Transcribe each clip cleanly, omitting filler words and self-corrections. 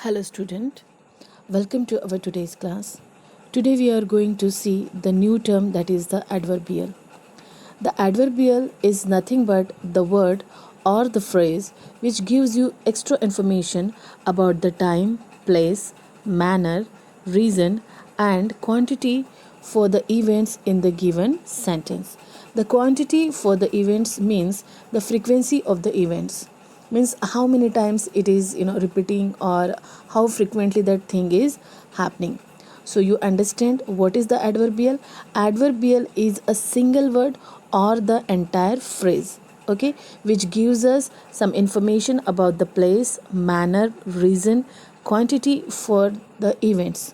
Hello student, welcome to our today's class. Today we are going to see the new term, that is the adverbial. The adverbial is nothing but the word or the phrase which gives you extra information about the time, place, manner, reason and quantity for the events in the given sentence. The quantity for the events means the frequency of the events, means how many times it is repeating, or how frequently that thing is happening. So you understand what is the adverbial. Adverbial is a single word or the entire phrase, okay, which gives us some information about the place, manner, reason, quantity for the events.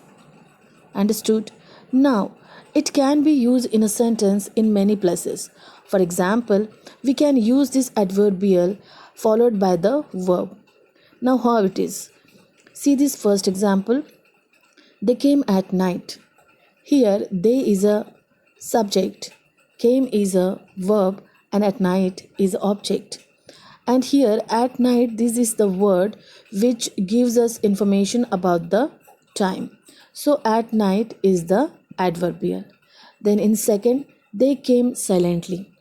Understood? Now, it can be used in a sentence in many places. For example, we can use this adverbial followed by the verb. Now, how it is? See this first example. They came at night. Here, they is a subject, came is a verb, and at night is object. And here, at night, this is the word which gives us information about the time. So, at night is the adverbial. Then, in second, they came silently.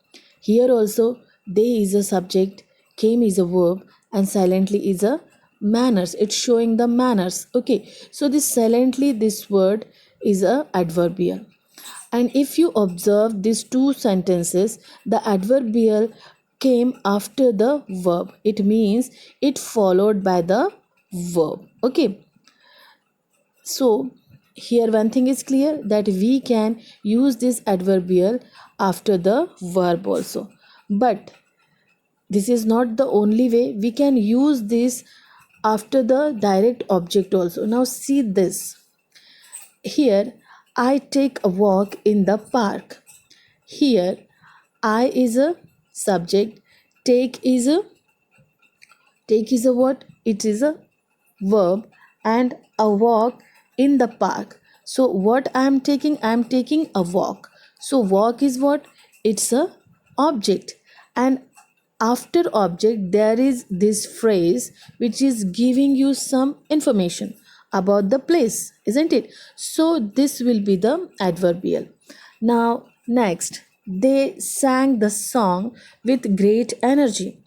Here also, they is a subject, came is a verb, and silently is a manners. It's showing the manners. Okay, so this silently, this word is a adverbial. And if you observe these two sentences, the adverbial came after the verb. It means it followed by the verb. Okay. So here one thing is clear, that we can use this adverbial after the verb also. But this is not the only way. We can use this after the direct object also. Now see this. Here, I take a walk in the park. Here, I is a subject, take is a what? It is a verb, and a walk in the park. So what I am taking? I am taking a walk. So walk is what? It's a object, and after object there is this phrase which is giving you some information about the place, isn't it? So this will be the adverbial. Now next, they sang the song with great energy.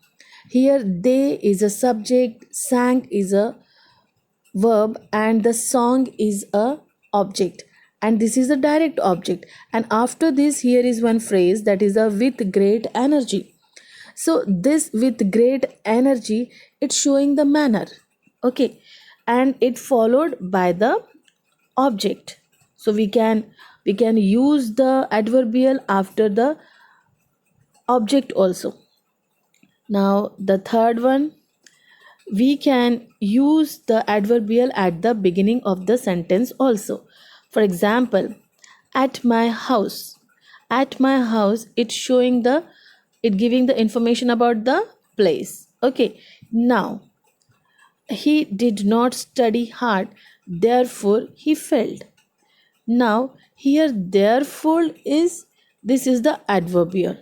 Here they is a subject, sang is a verb, and the song is a object, and this is a direct object. And after this, here is one phrase, that is a with great energy. So this with great energy, it's showing the manner, okay, and it followed by the object. So we can use the adverbial after the object also. Now the third one, we can use the adverbial at the beginning of the sentence also. For example, at my house. At my house, it's showing the, it giving the information about the place. Okay. Now, he did not study hard, therefore he failed. Now, here therefore is, this is the adverbial.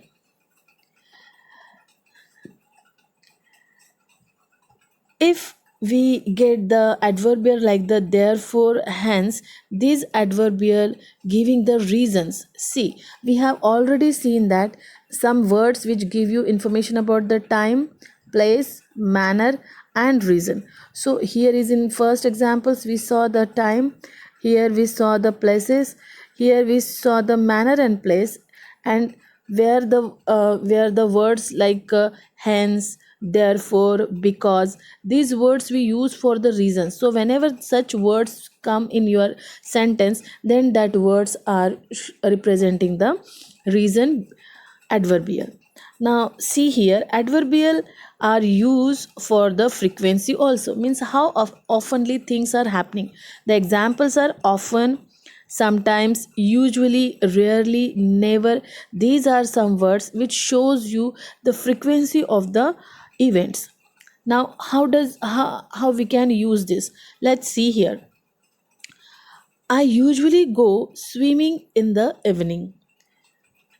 If we get the adverbial like the therefore, hence, these adverbial giving the reasons. See, we have already seen that some words which give you information about the time, place, manner and reason. So here is in first examples we saw the time, here we saw the places, here we saw the manner and place, and where the words like hence, therefore, because, these words we use for the reason. So whenever such words come in your sentence, then that words are representing the reason, adverbial. Now see here, adverbial are used for the frequency also, means how oftenly things are happening. The examples are often, sometimes, usually, rarely, never. These are some words which shows you the frequency of the events. Now how we can use this? Let's see here. I usually go swimming in the evening,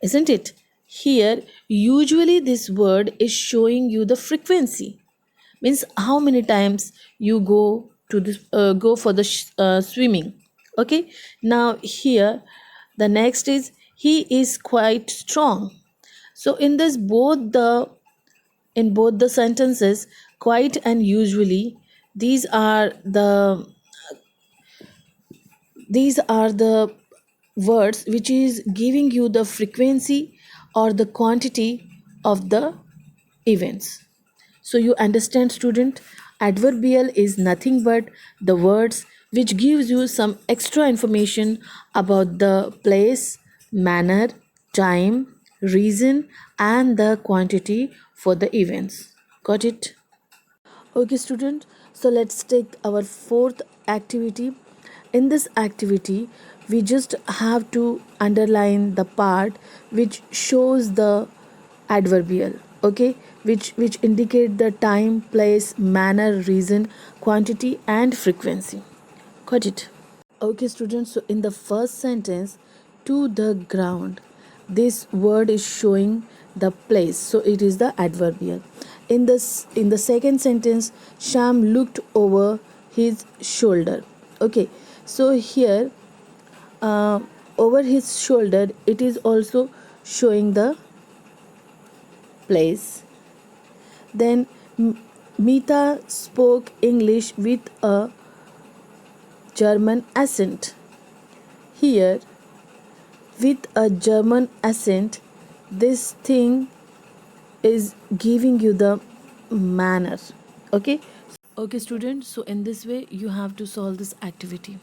isn't it? Here, usually this word is showing you the frequency, means how many times you go to this go for the swimming. Okay, now here the next is he is quite strong. So in both the sentences, quite and usually, these are the these are the words which is giving you the frequency or the quantity of the events. So you understand, student, adverbial is nothing but the words which gives you some extra information about the place, manner, time, reason, and the quantity for the events. Got it? Okay, student. So let's take our fourth activity. In this activity, we just have to underline the part which shows the adverbial. Okay, which indicate the time, place, manner, reason, quantity, and frequency. Got it? Okay, students, so in the first sentence, to the ground, this word is showing the place, so it is the adverbial. In the second sentence, Sham looked over his shoulder. Okay, so here uh, over his shoulder, it is also showing the place. Then Mita spoke English with a German accent. Here, with a German accent, this thing is giving you the manner. Okay? Okay, students, so in this way, you have to solve this activity.